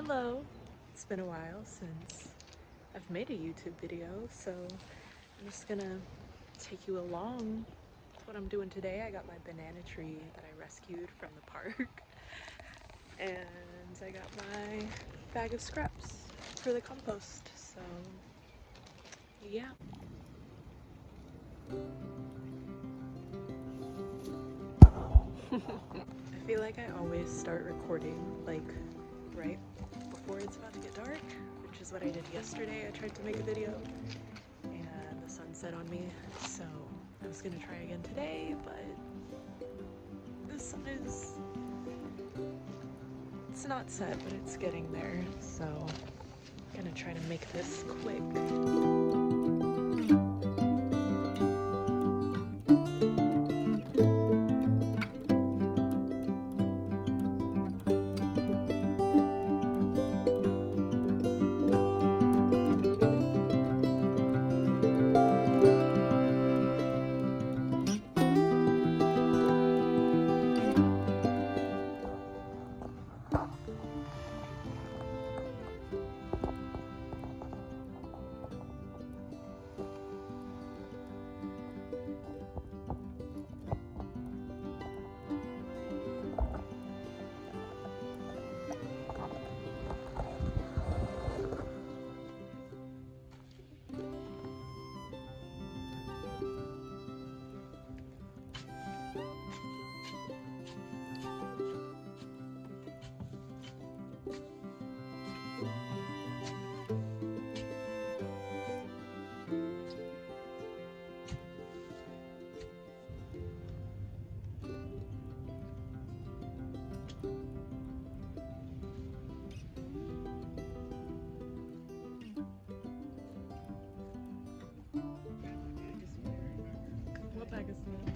Hello! It's been a while since I've made a YouTube video, so I'm just gonna take you along with what I'm doing today. I got my banana tree that I rescued from the park, and I got my bag of scraps for the compost, so yeah. I feel like I always start recording like right before it's about to get dark, which is what I did yesterday. I tried to make a video and the sun set on me, so I was gonna try again today, but the sun it's not set, but it's getting there, so I'm gonna try to make this quick. What bag is that?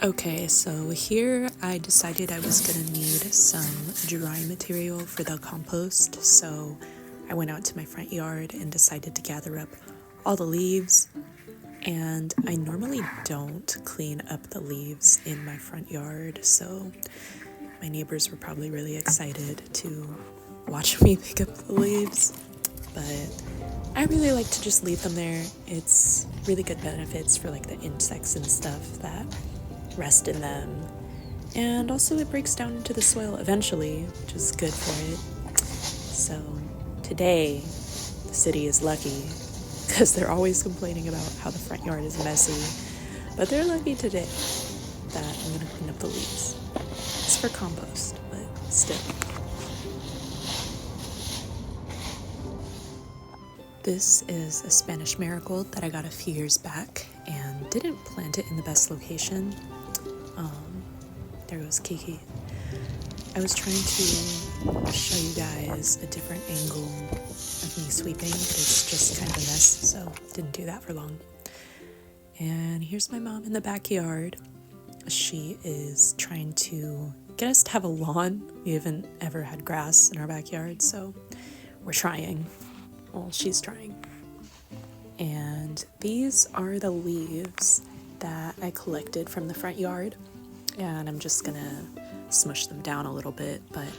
Okay, so here I decided I was gonna need some dry material for the compost, so I went out to my front yard and decided to gather up all the leaves. And I normally don't clean up the leaves in my front yard, so my neighbors were probably really excited to watch me pick up the leaves, but I really like to just leave them there. It's really good benefits for like the insects and stuff that rest in them, and also it breaks down into the soil eventually, which is good for it. So today the city is lucky because they're always complaining about how the front yard is messy, but they're lucky today that I'm gonna clean up the leaves. It's for compost, but still. This is a Spanish marigold that I got a few years back and didn't plant it in the best location. There goes Kiki. I was trying to show you guys a different angle of me sweeping, but it's just kind of a mess, so didn't do that for long. And here's my mom in the backyard. She is trying to get us to have a lawn. We haven't ever had grass in our backyard, so we're trying. Well, she's trying. And these are the leaves that I collected from the front yard, and I'm just gonna smush them down a little bit, but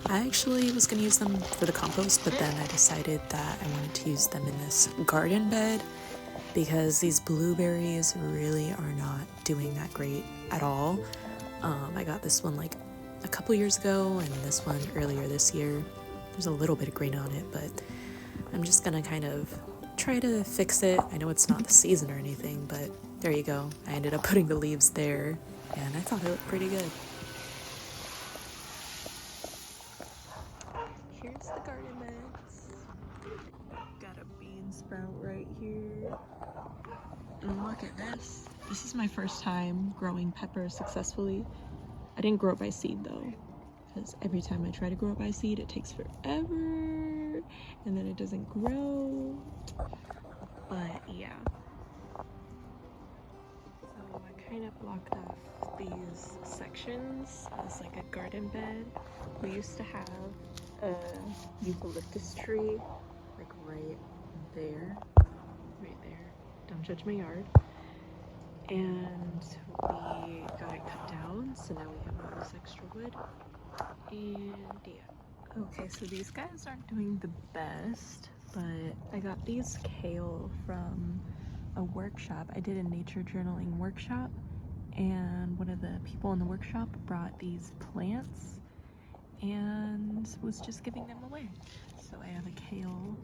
I actually was gonna use them for the compost, but then I decided that I wanted to use them in this garden bed because these blueberries really are not doing that great at all. I got this one like a couple years ago and this one earlier this year, There's a little bit of green on it, but I'm just gonna kind of try to fix it. I know it's not the season or anything, but there you go. I ended up putting the leaves there, and I thought it looked pretty good. Here's the garden beds. Got a bean sprout right here. And look at this. This is my first time growing peppers successfully. I didn't grow it by seed though, because every time I try to grow it by seed, it takes forever, and then it doesn't grow. But yeah. So I kind of blocked off these sections as like a garden bed. We used to have a eucalyptus tree, like right there. Don't judge my yard. And we got it cut down, so now we have all this extra wood. And yeah. Okay, so these guys aren't doing the best, but I got these kale from a workshop. I did a nature journaling workshop, and one of the people in the workshop brought these plants and was just giving them away. So I have a kale,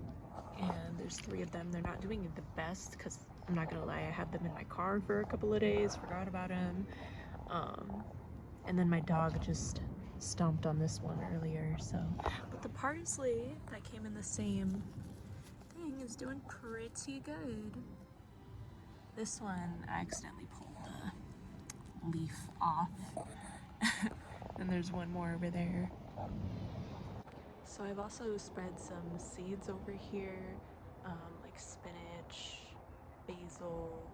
and there's 3 of them. They're not doing the best because I'm not gonna lie, I had them in my car for a couple of days, forgot about them. And then my dog just stomped on this one earlier, so. But the parsley that came in the same thing is doing pretty good. This one, I accidentally pulled the leaf off. And there's one more over there. So I've also spread some seeds over here, like spinach, basil.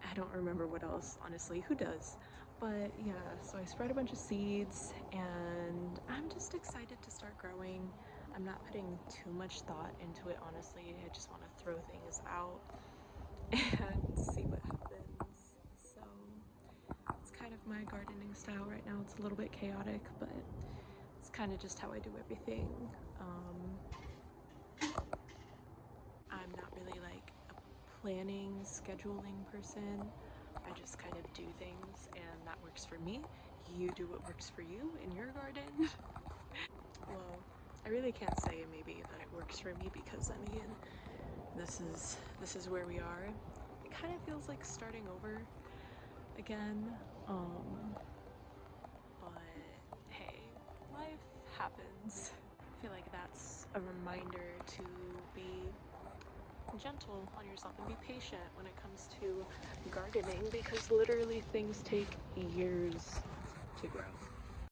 I don't remember what else, honestly, who does? But yeah, so I spread a bunch of seeds, and I'm just excited to start growing. I'm not putting too much thought into it, honestly. I just want to throw things out and see what happens. So it's kind of my gardening style right now. It's a little bit chaotic, but it's kind of just how I do everything. I'm not really like a planning, scheduling person. I just kind of do things, and that works for me. You do what works for you in your garden. Well, I really can't say maybe that it works for me, because I mean, this is where we are. It kind of feels like starting over again. But hey, life happens. I feel like that's a reminder to be gentle on yourself and be patient when it comes to gardening, because literally things take years to grow.